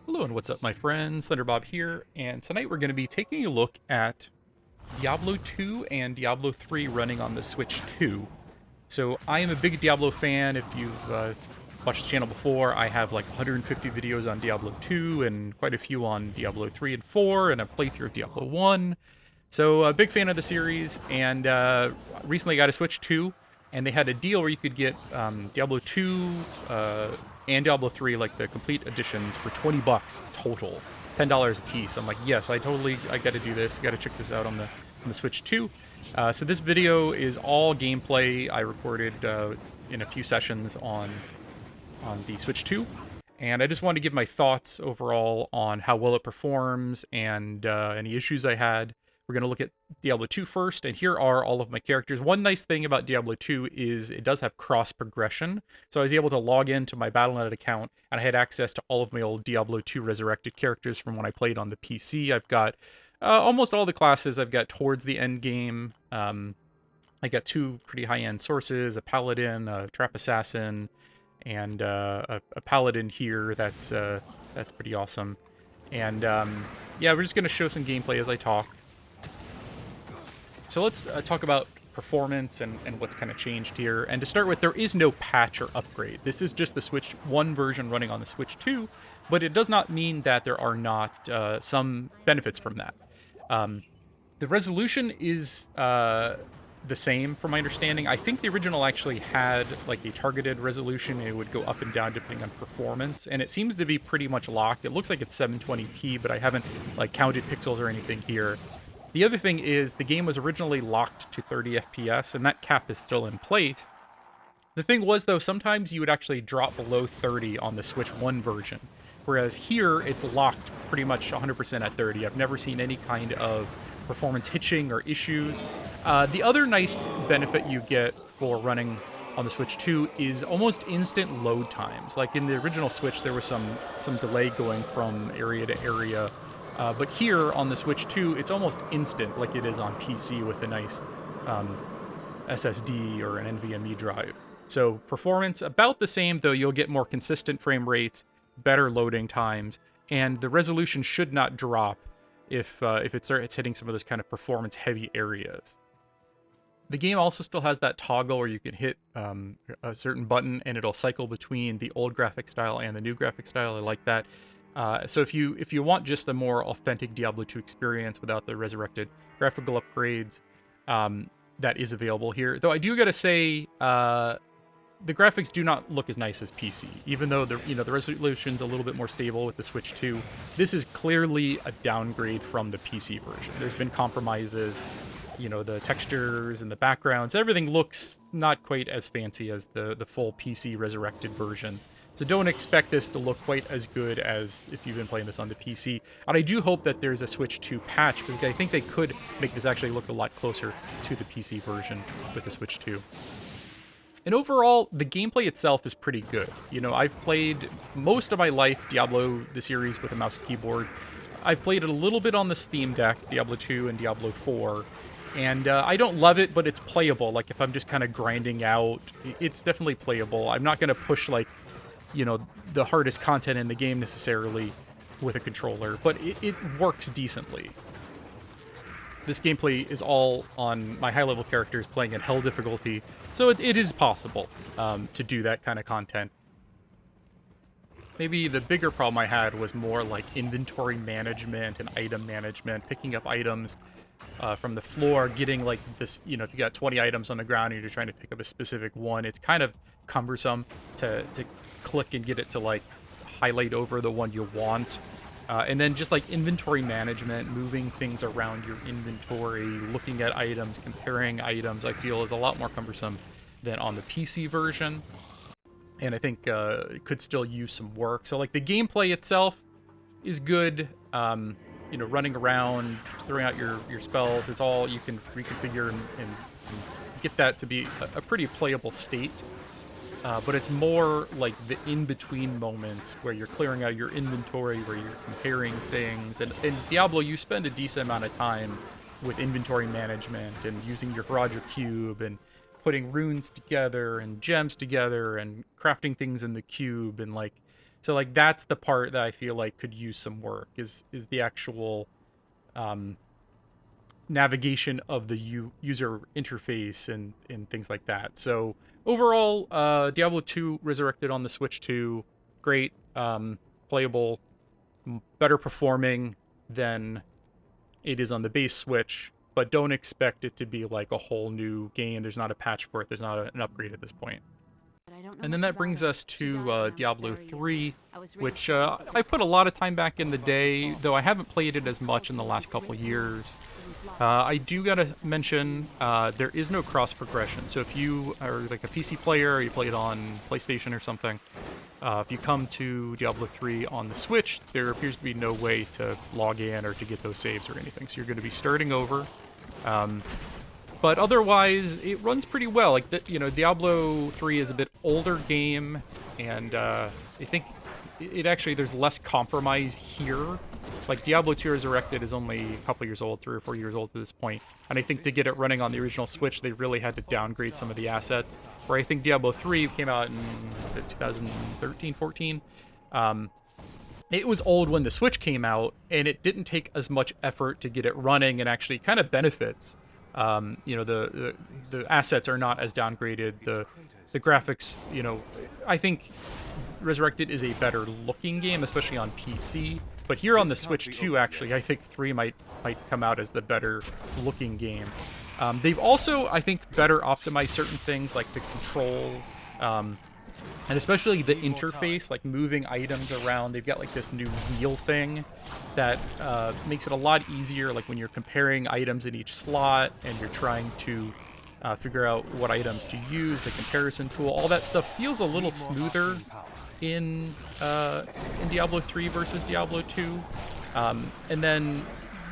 Hello and what's up, my friends? Thunderbob here, and tonight we're going to be taking a look at Diablo 2 and Diablo 3 running on the Switch 2. So I am a big Diablo fan. If you've watched the channel before, I have like 150 videos on Diablo 2 and quite a few on Diablo 3 and 4, and a playthrough of Diablo 1. So a big fan of the series, and recently got a Switch 2, and they had a deal where you could get Diablo 2 and Diablo 3, like the complete editions, for 20 bucks total, $10 a piece. I'm like, yes, I got to do this. Got to check this out on the Switch 2. So this video is all gameplay I recorded in a few sessions on the Switch 2. And I just wanted to give my thoughts overall on how well it performs and any issues I had. We're going to look at Diablo 2 first, and here are all of my characters. One nice thing about Diablo 2 is it does have cross-progression, so I was able to log into my Battle.net account, and I had access to all of my old Diablo 2 Resurrected characters from when I played on the PC. I've got almost all the classes I've got towards the end game. I got two pretty high-end sources, a Paladin, a Trap Assassin, and a Paladin here that's pretty awesome. And yeah, we're just going to show some gameplay as I talk. So let's talk about performance and what's kind of changed here. And to start with, there is no patch or upgrade. This is just the Switch 1 version running on the Switch 2, but it does not mean that there are not some benefits from that. The resolution is the same from my understanding. I think the original actually had like a targeted resolution. It would go up and down depending on performance, and it seems to be pretty much locked. It looks like it's 720p, but I haven't like counted pixels or anything here. The other thing is the game was originally locked to 30 FPS, and that cap is still in place. The thing was, though, sometimes you would actually drop below 30 on the Switch 1 version, whereas here it's locked pretty much 100% at 30. I've never seen any kind of performance hitching or issues. The other nice benefit you get for running on the Switch 2 is almost instant load times. Like in the original Switch, there was some delay going from area to area. But here on the Switch 2, it's almost instant, like it is on PC with a nice SSD or an NVMe drive. So performance about the same, though you'll get more consistent frame rates, better loading times, and the resolution should not drop if it's hitting some of those kind of performance-heavy areas. The game also still has that toggle where you can hit a certain button and it'll cycle between the old graphic style and the new graphic style. I like that. So if you want just the more authentic Diablo 2 experience without the resurrected graphical upgrades, that is available here. Though I do gotta say, the graphics do not look as nice as PC, even though the resolution's a little bit more stable with the Switch 2. This is clearly a downgrade from the PC version. There's been compromises. The textures and the backgrounds, everything looks not quite as fancy as the full PC resurrected version. So don't expect this to look quite as good as if you've been playing this on the PC. And I do hope that there's a Switch 2 patch, because I think they could make this actually look a lot closer to the PC version with the Switch 2. And overall, the gameplay itself is pretty good. I've played most of my life Diablo, the series, with a mouse and keyboard. I've played it a little bit on the Steam Deck, Diablo 2 and Diablo 4. And I don't love it, but it's playable. Like, if I'm just kind of grinding out, it's definitely playable. I'm not going to push, like, the hardest content in the game necessarily with a controller, but it works decently. This gameplay is all on my high-level characters playing at hell difficulty, so it is possible to do that kind of content. Maybe the bigger problem I had was more like inventory management and item management, picking up items from the floor, getting like this, if you got 20 items on the ground and you're trying to pick up a specific one, it's kind of cumbersome to click and get it to like highlight over the one you want. And then just like inventory management, moving things around your inventory, looking at items, comparing items, I feel is a lot more cumbersome than on the PC version. And I think it could still use some work. So like the gameplay itself is good. Running around, throwing out your spells, it's all you can reconfigure and get that to be a pretty playable state. But it's more like the in-between moments where you're clearing out your inventory, where you're comparing things. And in Diablo, you spend a decent amount of time with inventory management and using your Roger Cube and putting runes together and gems together and crafting things in the cube and like So like that's the part that I feel like could use some work is the actual um, navigation of the user interface and things like that. So overall, Diablo 2 Resurrected on the Switch 2, great, playable, better performing than it is on the base Switch, but don't expect it to be like a whole new game. There's not a patch for it. There's not an upgrade at this point. And then that brings us to Diablo 3, which I put a lot of time back in the day, though I haven't played it as much in the last couple years. I do gotta mention, there is no cross progression. So if you are like a PC player, or you play it on PlayStation or something, if you come to Diablo 3 on the Switch, there appears to be no way to log in or to get those saves or anything. So you're going to be starting over. But otherwise, it runs pretty well. Like, Diablo 3 is a bit older game, and I think it actually, there's less compromise here. Like, Diablo 2 Resurrected is only a couple years old, 3 or 4 years old at this point, and I think to get it running on the original Switch, they really had to downgrade some of the assets. Where I think Diablo 3 came out in 2013, 14. It was old when the Switch came out, and it didn't take as much effort to get it running, and actually kind of benefits. The assets are not as downgraded. The graphics, I think Resurrected is a better looking game, especially on PC. But here on the Switch 2, actually, I think 3 might come out as the better looking game. They've also, I think, better optimized certain things like the controls, and especially the interface, like moving items around. They've got like this new wheel thing that makes it a lot easier, like when you're comparing items in each slot and you're trying to figure out what items to use, the comparison tool, all that stuff feels a little smoother in Diablo 3 versus Diablo 2. And then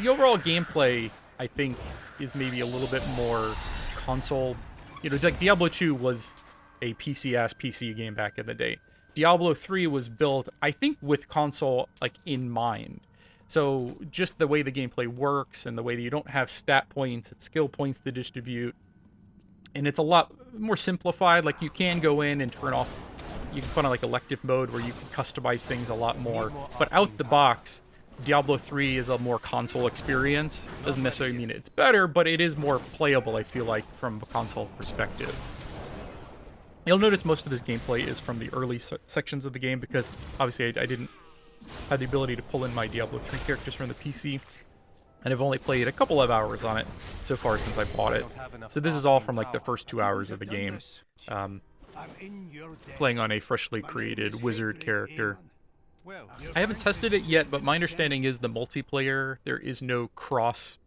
the overall gameplay, I think, is maybe a little bit more console. Like Diablo 2 was a PC-ass PC game back in the day. Diablo 3 was built, I think, with console like in mind. So just the way the gameplay works and the way that you don't have stat points and skill points to distribute, and it's a lot more simplified. Like you can go in and turn off, you can put on like elective mode where you can customize things a lot more. But out the box, Diablo 3 is a more console experience. Doesn't necessarily mean it's better, but it is more playable, I feel like, from a console perspective. You'll notice most of this gameplay is from the early sections of the game because obviously I didn't have the ability to pull in my Diablo 3 characters from the PC, and I've only played a couple of hours on it so far since I bought it. So this is all from like the first 2 hours of the game, playing on a freshly created wizard character. I haven't tested it yet, but my understanding is the multiplayer, there is no cross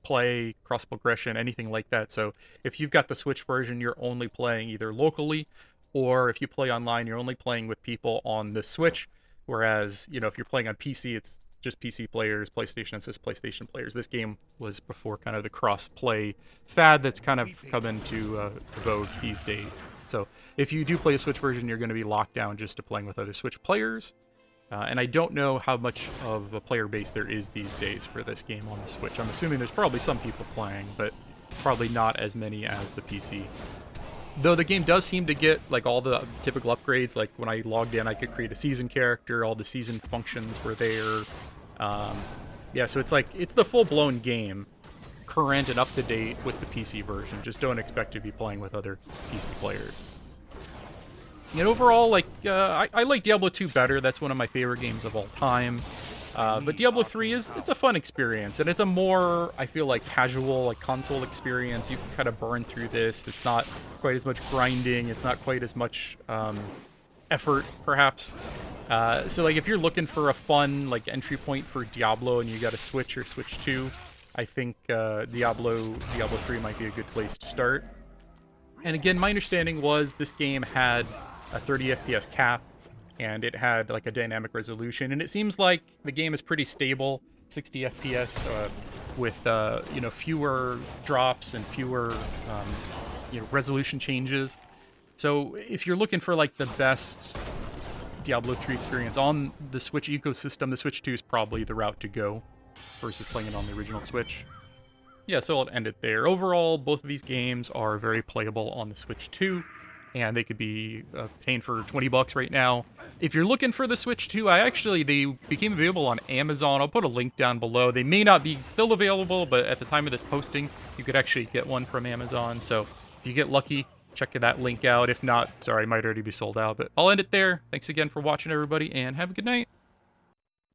play, cross progression, anything like that. So if you've got the Switch version, you're only playing either locally, or if you play online, you're only playing with people on the Switch. Whereas, if you're playing on PC, it's just PC players. PlayStation, it's just PlayStation players. This game was before kind of the cross play fad that's kind of come into vogue these days. So if you do play a Switch version, you're going to be locked down just to playing with other Switch players. And I don't know how much of a player base there is these days for this game on the Switch. I'm assuming there's probably some people playing, but probably not as many as the PC. Though the game does seem to get like all the typical upgrades. Like when I logged in, I could create a season character. All the season functions were there. Yeah, so it's like it's the full-blown game, current and up to date with the PC version. Just don't expect to be playing with other PC players. And overall, like, I like Diablo 2 better. That's one of my favorite games of all time. But Diablo 3 it's a fun experience, and it's a more, I feel like, casual, like, console experience. You can kind of burn through this. It's not quite as much grinding. It's not quite as much effort, perhaps. So, like, if you're looking for a fun, like, entry point for Diablo and you got a Switch or Switch 2, I think Diablo 3 might be a good place to start. And again, my understanding was this game had a 30 FPS cap, and it had like a dynamic resolution, and it seems like the game is pretty stable, 60 FPS with fewer drops and fewer resolution changes. So if you're looking for like the best Diablo 3 experience on the Switch ecosystem, the Switch 2 is probably the route to go versus playing it on the original Switch. Yeah, so I'll end it there. Overall, both of these games are very playable on the Switch 2. and they could be paying for 20 bucks right now. If you're looking for the Switch 2, they became available on Amazon. I'll put a link down below. They may not be still available, but at the time of this posting, you could actually get one from Amazon. So if you get lucky, check that link out. If not, sorry, it might already be sold out. But I'll end it there. Thanks again for watching, everybody, and have a good night.